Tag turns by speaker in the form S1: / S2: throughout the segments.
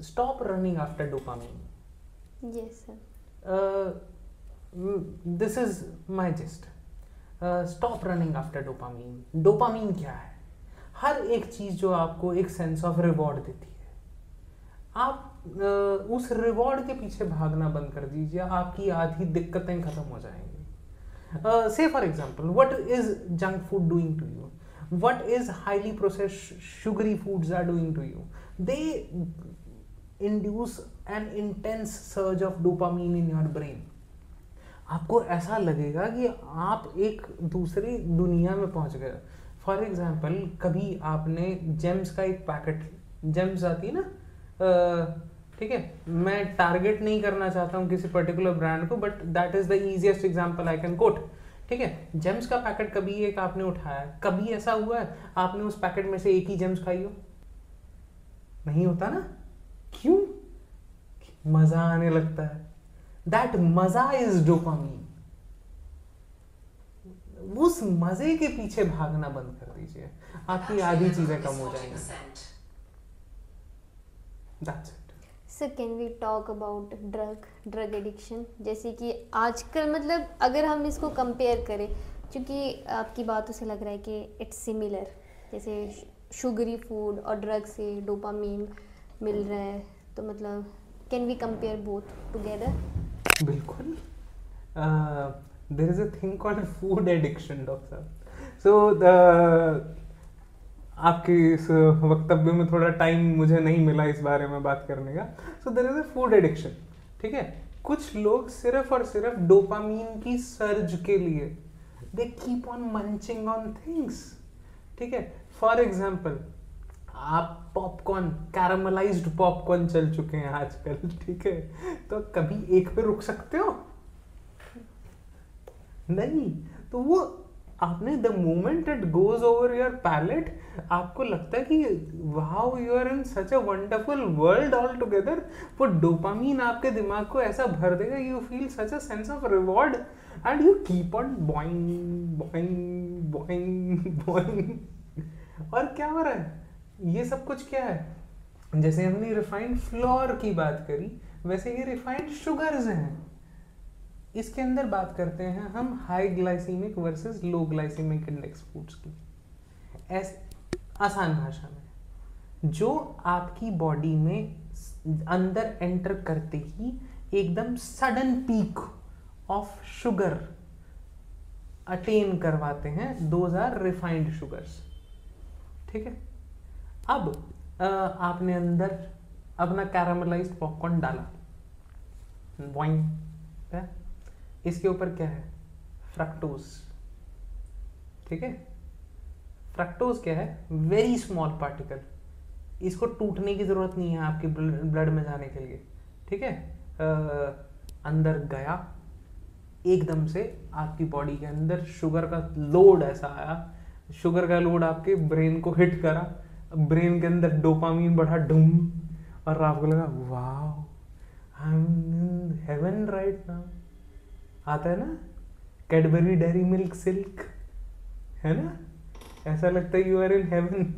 S1: stop running after dopamine.
S2: Yes, sir.
S1: This is my gist. Stop running after dopamine. Dopamine क्या है? हर एक चीज जो आपको एक सेंस ऑफ रिवॉर्ड देती है, आप उस रिवॉर्ड के पीछे भागना बंद कर दीजिए, आपकी आधी दिक्कतें खत्म हो जाएंगी. Say for example, what is junk food doing to you? What is highly processed sugary foods are doing to you? They induce an intense surge of dopamine in your brain. आपको ऐसा लगेगा कि आप एक दूसरी दुनिया में पहुंच गए. फॉर एग्जाम्पल, कभी आपने जेम्स का एक पैकेट, जेम्स आती है ना, ठीक है, मैं टारगेट नहीं करना चाहता हूँ किसी पर्टिकुलर ब्रांड को, but that is the easiest example I can coat. ठीक है, जेम्स का पैकेट कभी एक आपने उठाया, कभी ऐसा हुआ है आपने उस पैकेट में से एक ही जेम्स खाई हो? नहीं होता ना. क्यों? मजा आने लगता है. दैट मजा इज डोपामीन. उस मजे के पीछे भागना बंद कर दीजिए, आपकी आधी चीजें कम हो जाएंगी. That's it.
S2: Sir, can we talk about drug addiction? जैसे कि आजकल मतलब अगर हम इसको कंपेयर करें, क्योंकि आपकी बातों से लग रहा है कि इट्स सिमिलर, जैसे शुगरी फूड और ड्रग से डोपामीन मिल रहा है, तो मतलब can we compare both together?
S1: बिल्कुल. There is a thing called food addiction, doctor साहब. सो आपके इस वक्तव्य में थोड़ा टाइम मुझे नहीं मिला इस बारे में बात करने का. So there is a food addiction. ठीक है, कुछ लोग सिर्फ और सिर्फ डोपामीन की सर्ज के लिए they keep on munching on things. ठीक है, फॉर एग्जाम्पल, आप पॉपकॉर्न, कैरामलाइज्ड पॉपकॉर्न चल चुके हैं आजकल. ठीक है, तो कभी एक पे रुक सकते हो? नहीं. तो वो आपने the moment it goes over your palate, आपको लगता है कि wow you are in such a wonderful world all together. वो डोपामीन आपके दिमाग को ऐसा भर देगा, you feel such a sense of reward and you keep on buying buying buying buying. और क्या हो रहा है? ये सब कुछ क्या है? जैसे हमने रिफाइंड फ्लोर की बात करी, वैसे ये रिफाइंड शुगर्स हैं. इसके अंदर बात करते हैं हम हाई ग्लाइसीमिक वर्सेस लो ग्लाइसीमिक इंडेक्स फूड्स की. आसान भाषा में, जो आपकी बॉडी में अंदर एंटर करते ही एकदम sudden peak of sugar attain करवाते हैं, दोज आर रिफाइंड शुगर्स. ठीक है, अब आपने अंदर अपना कैरामलाइज्ड पॉपकॉर्न डाला, बॉइंग, इसके ऊपर क्या है? फ्रक्टोज. ठीक है, फ्रक्टोज क्या है? Very small particle. इसको टूटने की जरूरत नहीं है आपके ब्लड में जाने के लिए. ठीक है, अंदर गया, एकदम से आपकी बॉडी के अंदर शुगर का लोड ऐसा आया, शुगर का लोड आपके ब्रेन को हिट करा, ब्रेन के अंदर डोपामीन बढ़ा डूम, और आपको लगा wow I am in heaven right now. आता है ना, कैडबरी डेयरी मिल्क सिल्क, है ना, ऐसा लगता है you are in heaven.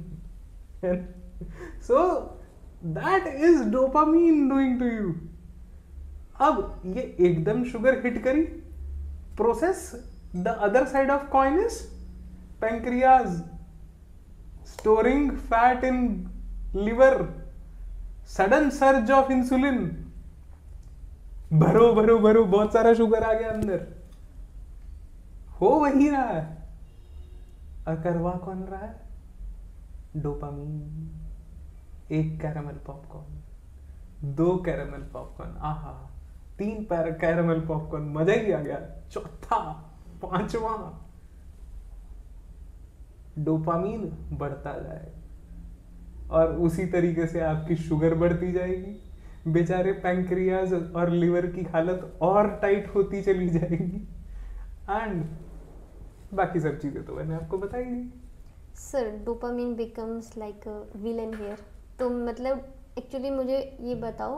S1: So that is dopamine doing to you. अब ये एकदम शुगर हिट करी, process the other side of coin is pancreas, storing fat in liver, sudden surge of insulin, भरो भरो भरो, बहुत सारा शुगर आ गया अंदर. हो वही रहा है, और करवा कौन रहा है? डोपामीन. एक कैरामल पॉपकॉर्न, 2 कैरामल पॉपकॉर्न, आहा, 3 कैरामल पॉपकॉर्न, मजा ही आ गया. चौथा, 5वां, डोपामीन बढ़ता जाए, और उसी तरीके से आपकी शुगर बढ़ती जाएगी. बेचारे पैंक्रियाज और लिवर की हालत और टाइट होती चली जाएगी, एंड बाकी सब चीजें तो मैंने आपको बताई दी.
S2: Sir, dopamine becomes like a villain here. तो मतलब एक्चुअली मुझे ये बताओ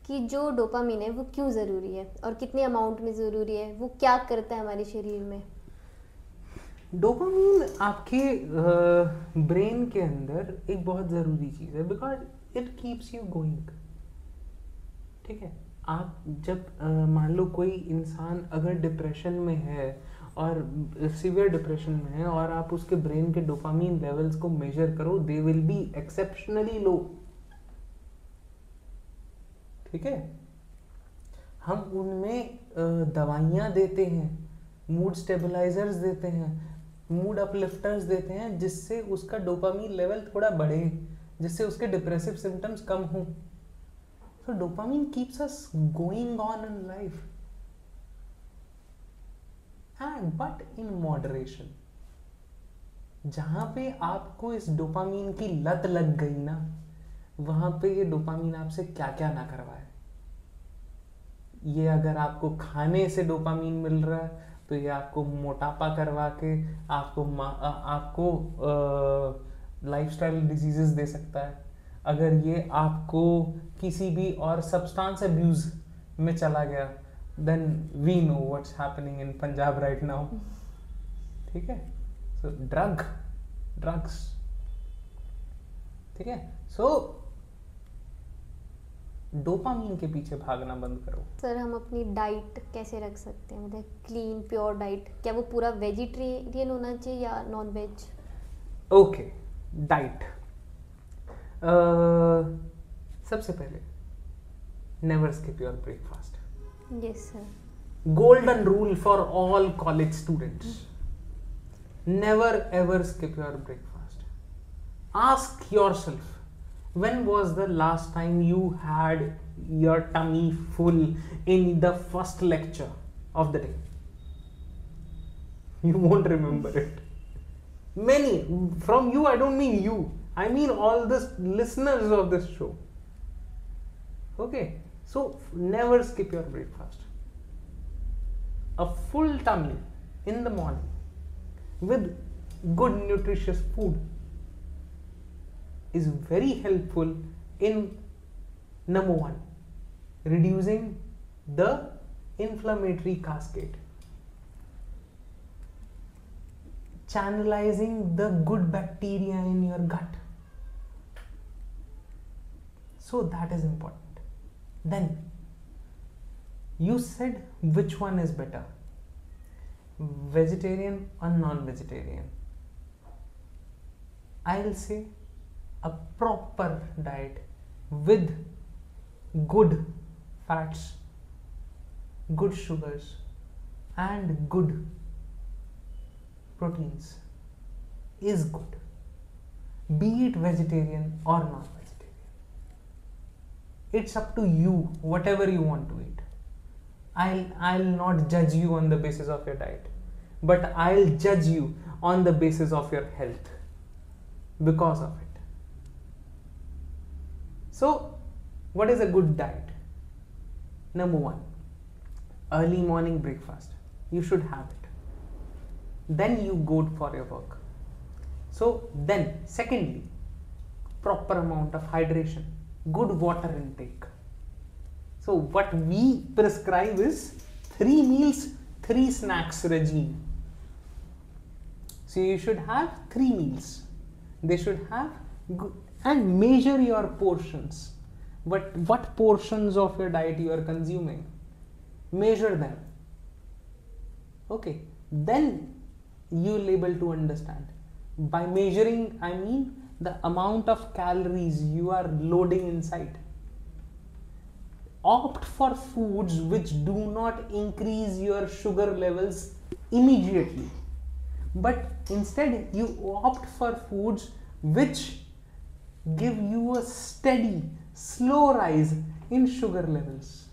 S2: कि जो डोपामीन है वो क्यों ज़रूरी है और कितने अमाउंट में ज़रूरी है, वो क्या करता है हमारे शरीर में?
S1: डोपामीन आपके ब्रेन के अंदर एक बहुत ज़रूरी चीज़ है, because it keeps you going. ठीक है, आप जब मान लो कोई इंसान अगर डिप्रेशन में है और सीवियर डिप्रेशन में है और आप उसके ब्रेन के डोपामीन लेवल्स को मेजर करो, दे विल बी एक्सेप्शनली लो। ठीक है, हम उनमें दवाइयाँ देते हैं, मूड स्टेबलाइजर्स देते हैं, मूड अपलिफ्टर्स देते हैं, जिससे उसका डोपामीन लेवल थोड़ा बढ़े, जिससे उसके डिप्रेसिव सिम्टम्स कम हों। So dopamine keeps us going on in life, and but in moderation. जहाँ पे आपको इस डोपामीन की लत लग गई ना, वहाँ पे ये डोपामीन आपसे क्या क्या ना करवाए। ये अगर आपको खाने से डोपामीन मिल रहा है तो ये आपको मोटापा करवा के आपको लाइफस्टाइल डिजीजेस दे सकता है। अगर ये आपको किसी भी और सब्सटेंस अब्यूज में चला गया, then we know what's happening in Punjab right now. ठीक है, सो ड्रग्स। ठीक है, सो डोपामीन के पीछे भागना बंद करो।
S2: सर, हम अपनी डाइट कैसे रख सकते हैं, मतलब क्लीन प्योर डाइट? क्या वो पूरा वेजिटेरियन होना चाहिए या नॉन वेज?
S1: Okay, diet. सबसे पहले never skip your breakfast.
S2: Yes sir,
S1: golden rule for all college students: never ever skip your breakfast. Ask yourself, when was the last time you had your tummy full in the first lecture of the day? You won't remember it. Many from you, I don't mean you, I mean all the listeners of this show. Okay, so never skip your breakfast. A full tummy in the morning with good nutritious food is very helpful in, number one, reducing the inflammatory cascade, channelizing the good bacteria in your gut. So that is important. Then you said which one is better, vegetarian or non-vegetarian? I'll say a proper diet with good fats, good sugars and good proteins is good, be it vegetarian or non-vegetarian. It's up to you, whatever you want to eat. I'll not judge you on the basis of your diet, but I'll judge you on the basis of your health because of it. So, what is a good diet? Number one, early morning breakfast. You should have it. Then you go for your work. So, then, secondly, proper amount of hydration, good water intake. So what we prescribe is 3 meals, 3 snacks regime. So you should have 3 meals. They should have good, and measure your portions. What portions of your diet you are consuming. Measure them. Okay. Then you will able to understand. By measuring, I mean the amount of calories you are loading inside. Opt for foods which do not increase your sugar levels immediately, but instead you opt for foods which give you a steady, slow rise in sugar levels.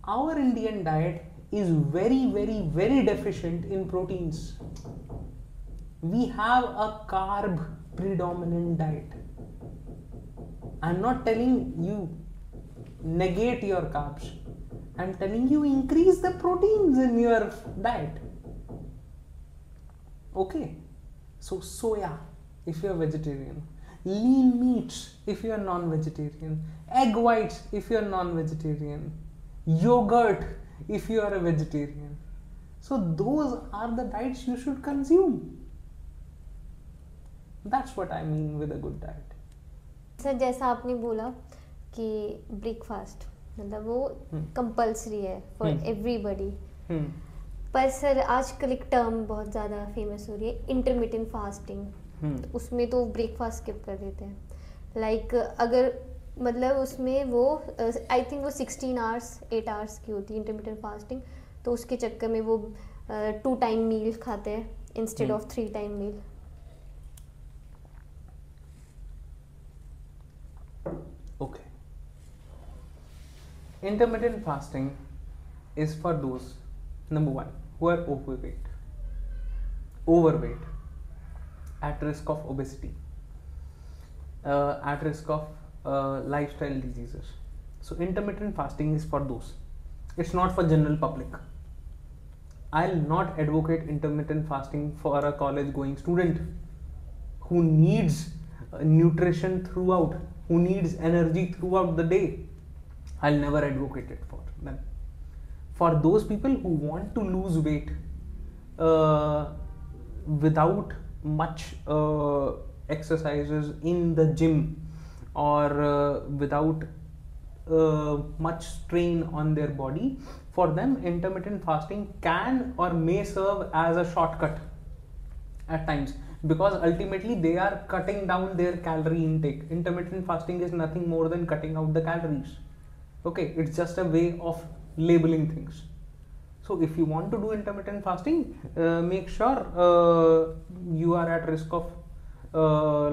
S1: Our Indian diet is very, very, very deficient in proteins. We have a carb predominant diet. I'm not telling you negate your carbs. I'm telling you increase the proteins in your diet. Okay. So soya if you're vegetarian, lean meats if you're non-vegetarian, egg whites if you're non-vegetarian, yogurt if you are a vegetarian. So those are the diets you should consume. That's what I mean with a good diet.
S2: Sir जैसा आपने बोला कि breakfast मतलब वो compulsory है for everybody, पर sir आजकल एक टर्म बहुत ज़्यादा फेमस हो रही है इंटरमिटेंट फास्टिंग, तो उसमें तो ब्रेकफास्ट स्किप कर देते हैं। लाइक अगर मतलब उसमें वो आई थिंक वो 16 आवर्स 8 आवर्स की होती है इंटरमिटेंट फास्टिंग, तो उसके चक्कर में वो 2 टाइम मील खाते हैं instead of 3 time meal.
S1: Okay. Intermittent fasting is for those, number one, who are overweight, at risk of obesity, at risk of lifestyle diseases. So intermittent fasting is for those. It's not for general public. I'll not advocate intermittent fasting for a college going student who needs nutrition throughout, who needs energy throughout the day. I'll never advocate it for them. For those people who want to lose weight without much exercises in the gym, or without much strain on their body, for them intermittent fasting can or may serve as a shortcut at times, because ultimately they are cutting down their calorie intake. Intermittent fasting is nothing more than cutting out the calories. Okay, it's just a way of labeling things. So if you want to do intermittent fasting, make sure you are at risk of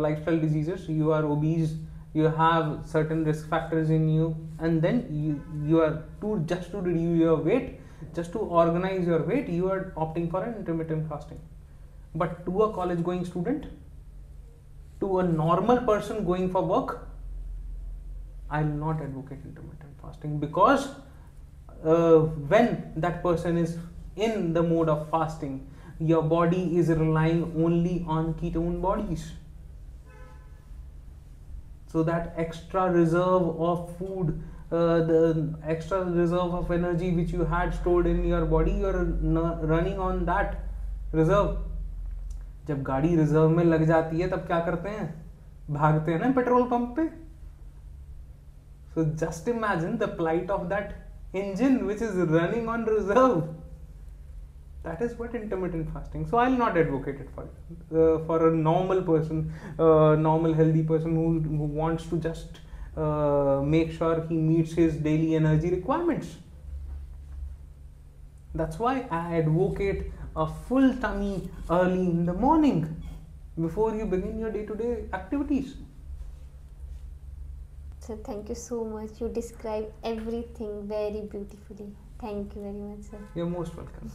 S1: lifestyle diseases, you are obese, you have certain risk factors in you, and then you are just to reduce your weight, just to organize your weight, you are opting for an intermittent fasting. But to a college going student, to a normal person going for work, I will not advocate intermittent fasting, because when that person is in the mode of fasting, your body is relying only on ketone bodies. So that extra reserve of food, the extra reserve of energy which you had stored in your body, you are running on that reserve. जब गाड़ी reserve में लग जाती है तब क्या करते हैं, भागते हैं ना पेट्रोल पंप पे. So just imagine the plight of that engine which is running on reserve. That is what intermittent fasting. So I'll not advocate it for a normal person, normal healthy person who wants to just make sure he meets his daily energy requirements. That's why I advocate a full tummy early in the morning before you begin your day-to-day activities.
S2: Sir, thank you so much. You described everything very beautifully. Thank you very much, sir.
S1: You're most welcome.